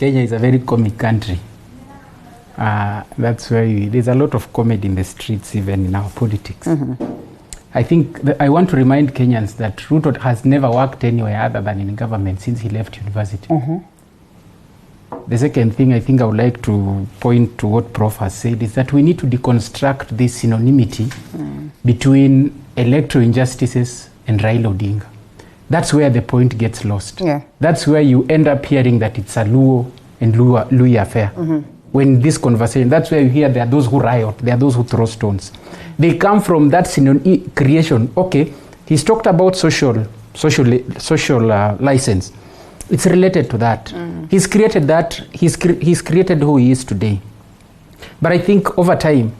Kenya is a very comic country. That's why there's a lot of comedy in the streets, even in our politics. I think I want to remind Kenyans that Ruto has never worked anywhere other than in government since he left university. The second thing I think I would like to point to what Prof has said is that we need to deconstruct this synonymity between electoral injustices and Raila Odinga. That's where the point gets lost. That's where you end up hearing that it's a Luo and Lui affair. When this conversation, that's where you hear there are those who riot, there are those who throw stones. They come from that creation. Okay, he's talked about social license. It's related to that. He's created that. He's created who he is today. But I think over time,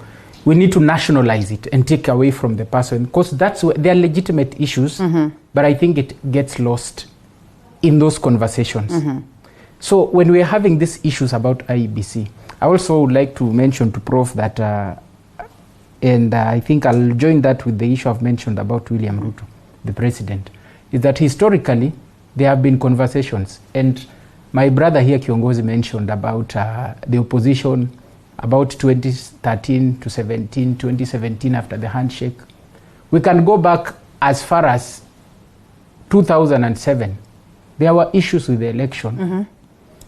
we need to nationalize it and take away from the person, because that's where there are legitimate issues. But I think it gets lost in those conversations. So when we're having these issues about IEBC, I also would like to mention to Prof that, and I think I'll join that with the issue I've mentioned about William Ruto, the president, is that historically there have been conversations. And my brother here, Kiongozi, mentioned about the opposition about 2013 to 2017 after the handshake. We can go back as far as 2007. There were issues with the election.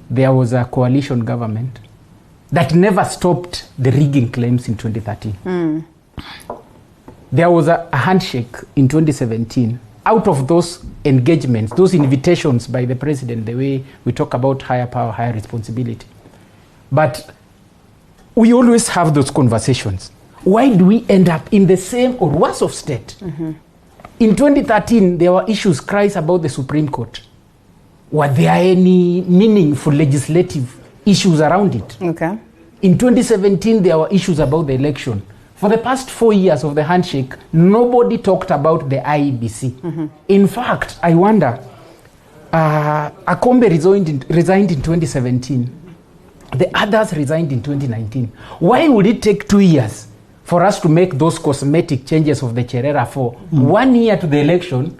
There was a coalition government that never stopped the rigging claims in 2013. There was a handshake in 2017. Out of those engagements, those invitations by the president, the way we talk about higher power, higher responsibility. But we always have those conversations. Why do we end up in the same or worse of state? In 2013, there were issues, cries about the Supreme Court. Were there any meaningful legislative issues around it? In 2017, there were issues about the election. For the past 4 years of the handshake, nobody talked about the IEBC. In fact, I wonder, Akombe resigned in 2017. The others resigned in 2019. Why would it take 2 years for us to make those cosmetic changes of the Cherera 4 1 year to the election,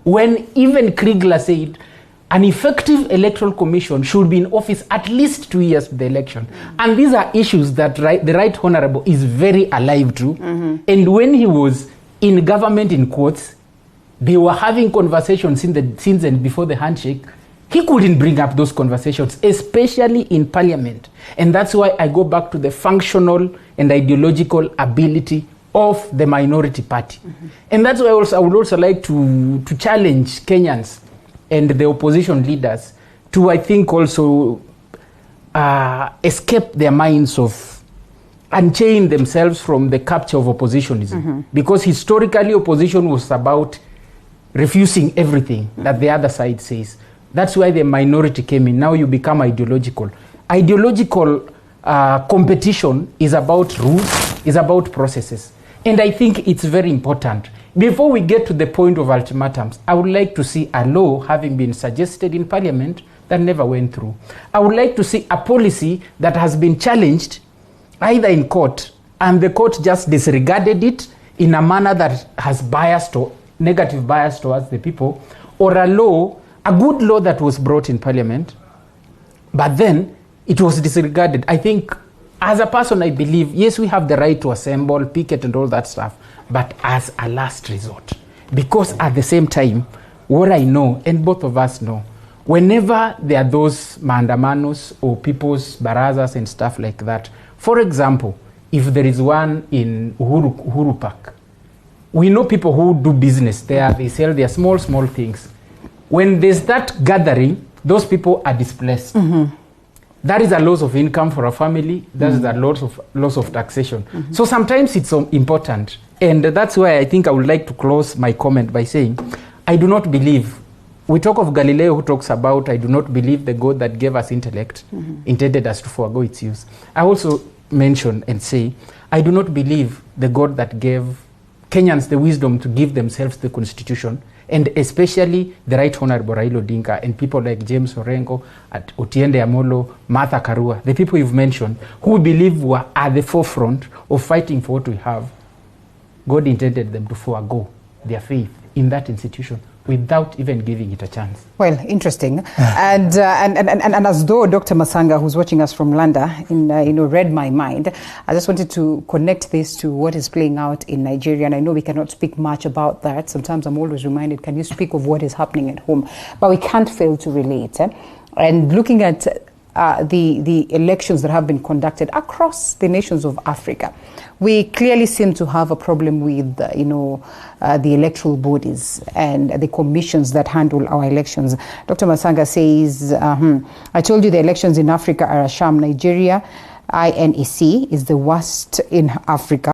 when even Kriegler said an effective electoral commission should be in office at least 2 years to the election? And these are issues that the Right Honorable is very alive to. And when he was in government, in quotes, they were having conversations since and before the handshake. He couldn't bring up those conversations, especially in parliament. And that's why I go back to the functional and ideological ability of the minority party. And that's why I would also like to challenge Kenyans and the opposition leaders to, I think, also escape their minds of unchain themselves from the capture of oppositionism. Because historically, opposition was about refusing everything that the other side says. That's why the minority came in. Now you become ideological. Ideological competition is about rules, is about processes. And I think it's very important. Before we get to the point of ultimatums, I would like to see a law having been suggested in parliament that never went through. I would like to see a policy that has been challenged either in court, and the court just disregarded it in a manner that has bias or negative bias towards the people, or a good law that was brought in parliament, but then it was disregarded. I think, as a person, I believe, yes, we have the right to assemble, picket, and all that stuff, but as a last resort. Because at the same time, what I know, and both of us know, whenever there are those maandamanos or people's barazas and stuff like that, for example, if there is one in Uhuru Park, we know people who do business there, they sell their small things. When there's that gathering, those people are displaced. That is a loss of income for a family. That is a loss of taxation. So sometimes it's important. And that's why I think I would like to close my comment by saying, I do not believe, we talk of Galileo who talks about, I do not believe the God that gave us intellect intended us to forego its use. I also mention and say, I do not believe the God that gave Kenyans the wisdom to give themselves the constitution, and especially the Right Honorable Raila Odinga and people like James Orengo, Otiende Amolo, Martha Karua, the people you've mentioned, who we believe were at the forefront of fighting for what we have. God intended them to forego their faith in that institution without even giving it a chance. Well, interesting. and as though Dr. Masanga, who's watching us from London, read my mind, I just wanted to connect this to what is playing out in Nigeria. And I know we cannot speak much about that. Sometimes I'm always reminded, can you speak of what is happening at home? But we can't fail to relate. And looking at the elections that have been conducted across the nations of Africa, we clearly seem to have a problem with, the electoral bodies and the commissions that handle our elections. Dr. Masanga says, I told you the elections in Africa are a sham. Nigeria, INEC, is the worst in Africa.